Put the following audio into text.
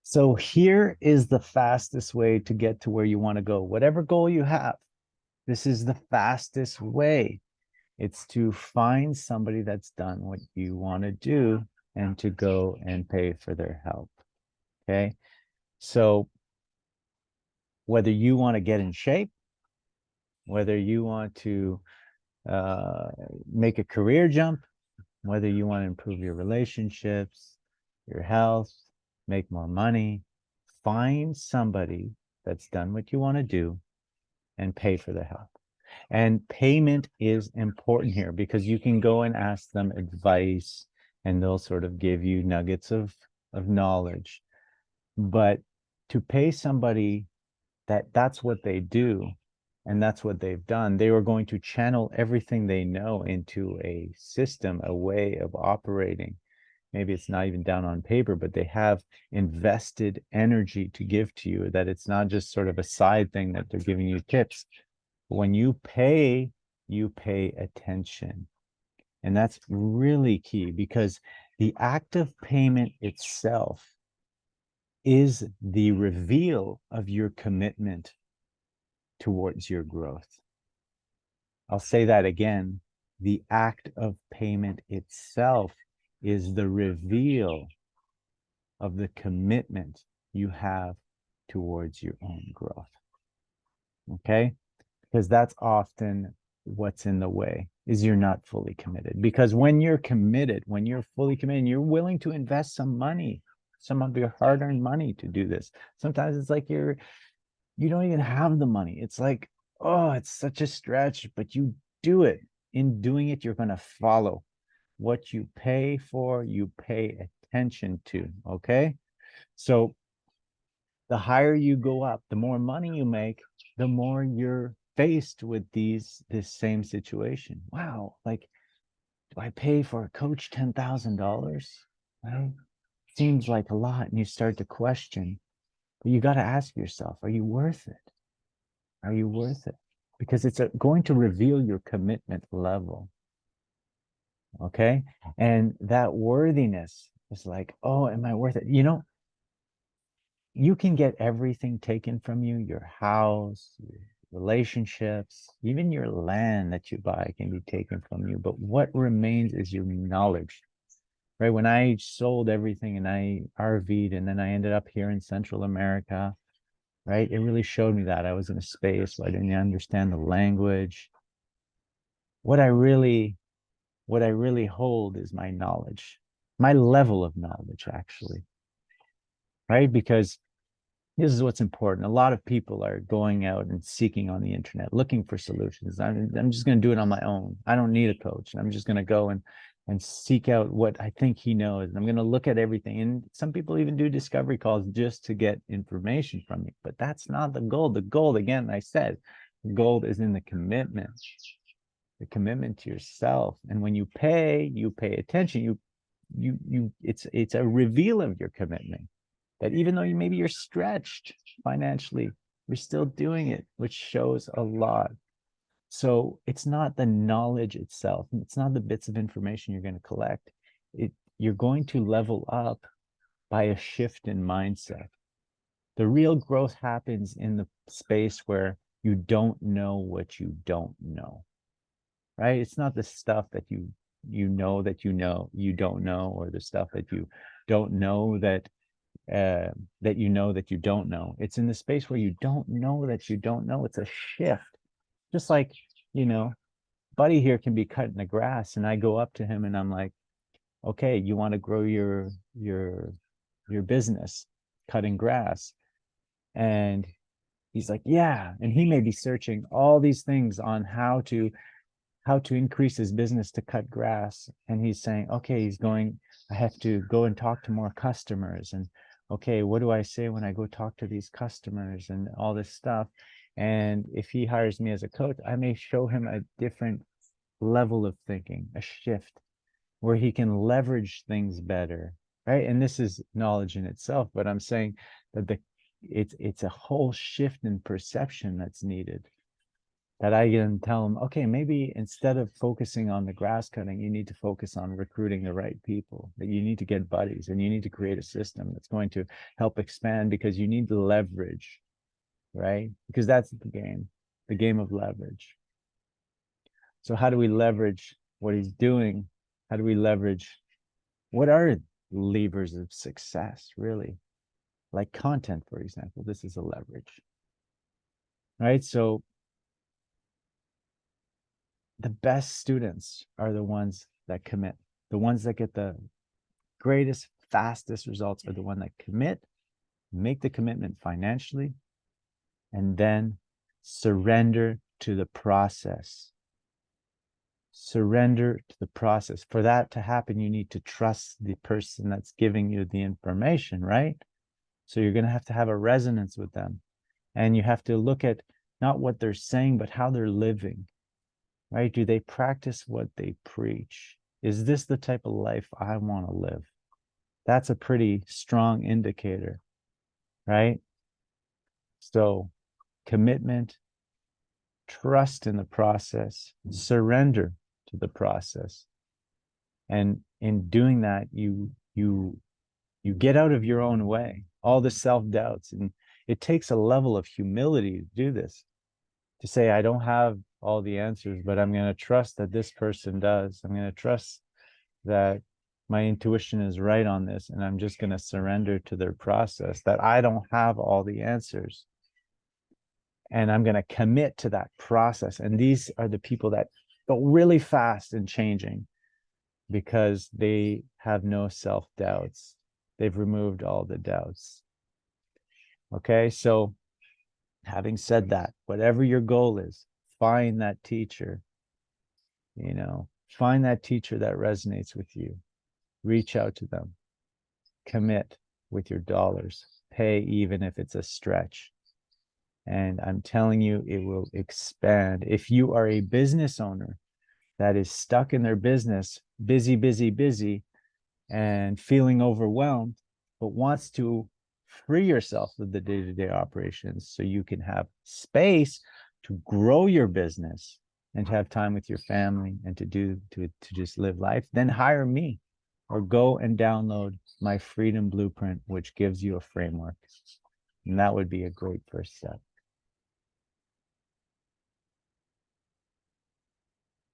So here is the fastest way to get to where you want to go. Whatever goal you have, this is the fastest way. It's to find somebody that's done what you want to do and to go and pay for their help. Okay. So whether you want to get in shape, whether you want to uh, make a career jump, whether you want to improve your relationships, your health, make more money, find somebody that's done what you want to do and pay for the help. And payment is important here because you can go and ask them advice and they'll sort of give you nuggets of knowledge. But to pay somebody that's what they do and that's what they've done, they were going to channel everything they know into a system, a way of operating. Maybe it's not even down on paper, but they have invested energy to give to you, that it's not just sort of a side thing that they're giving you tips. When you pay attention. And that's really key because the act of payment itself is the reveal of your commitment towards your growth. I'll say that again. The act of payment itself is the reveal of the commitment you have towards your own growth. Okay? Because that's often what's in the way, is you're not fully committed. Because when you're committed, when you're fully committed, you're willing to invest some money, some of your hard-earned money to do this. Sometimes it's like you don't even have the money. It's like, oh, it's such a stretch, but you do it. In doing it, you're going to follow what you pay for, you pay attention to. Okay. So the higher you go up, the more money you make, the more you're faced with this same situation. Wow, like, do I pay for a coach $10,000? Right? Seems like a lot, and you start to question. But you got to ask yourself, are you worth it? Are you worth it? Because it's going to reveal your commitment level. Okay. And that worthiness is like, oh, am I worth it? You can get everything taken from you, your house, your relationships, even your land that you buy can be taken from you. But what remains is your knowledge, right? When I sold everything and I RV'd and then I ended up here in Central America, right? It really showed me that I was in a space where I didn't understand the language. What I really, what I really hold is my knowledge, my level of knowledge, actually, right? Because this is what's important. A lot of people are going out and seeking on the internet, looking for solutions. I'm just going to do it on my own. I don't need a coach. I'm just going to go and seek out what I think he knows. And I'm going to look at everything. And some people even do discovery calls just to get information from me. But that's not the goal. The goal, again, I said, the goal is in the commitment to yourself. And when you pay attention. It's a reveal of your commitment, that even though maybe you're stretched financially, you're still doing it, which shows a lot. So it's not the knowledge itself. It's not the bits of information you're going to collect. You're going to level up by a shift in mindset. The real growth happens in the space where you don't know what you don't know, right? It's not the stuff that you know that you don't know, or the stuff that you don't know that you know that you don't know. It's in the space where you don't know that you don't know. It's a shift. Just like, you know, Buddy here can be cutting the grass, and I go up to him and I'm like, okay, you want to grow your business cutting grass? And he's like, yeah. And he may be searching all these things on how to increase his business to cut grass. And he's saying, okay, I have to go and talk to more customers. And okay, what do I say when I go talk to these customers and all this stuff? And if he hires me as a coach, I may show him a different level of thinking, a shift where he can leverage things better, right? And this is knowledge in itself, but I'm saying that it's a whole shift in perception that's needed. that I can tell them, okay, maybe instead of focusing on the grass cutting, you need to focus on recruiting the right people, that you need to get buddies and you need to create a system that's going to help expand because you need the leverage, right? Because that's the game of leverage. So how do we leverage what he's doing? How do we leverage what are levers of success, really? Like content, for example, this is a leverage, right? So the best students are the ones that commit. The ones that get the greatest, fastest results are the ones that commit, make the commitment financially, and then surrender to the process. Surrender to the process. For that to happen, you need to trust the person that's giving you the information, right? So you're going to have a resonance with them. And you have to look at not what they're saying, but how they're living, right? Do they practice what they preach? Is this the type of life I want to live? That's a pretty strong indicator, right? So commitment, trust in the process, surrender to the process. And in doing that, you get out of your own way, all the self-doubts. And it takes a level of humility to do this, to say, I don't have all the answers, but I'm going to trust that this person does. I'm going to trust that my intuition is right on this, and I'm just going to surrender to their process, that I don't have all the answers. And I'm going to commit to that process. And these are the people that go really fast in changing because they have no self-doubts. They've removed all the doubts. Okay, so having said that, whatever your goal is, find that teacher, find that teacher that resonates with you. Reach out to them. Commit with your dollars. Pay even if it's a stretch. And I'm telling you, it will expand. If you are a business owner that is stuck in their business, busy, busy, busy, and feeling overwhelmed, but wants to free yourself of the day-to-day operations so you can have space to grow your business and to have time with your family and to just live life, then hire me or go and download my Freedom Blueprint, which gives you a framework. And that would be a great first step.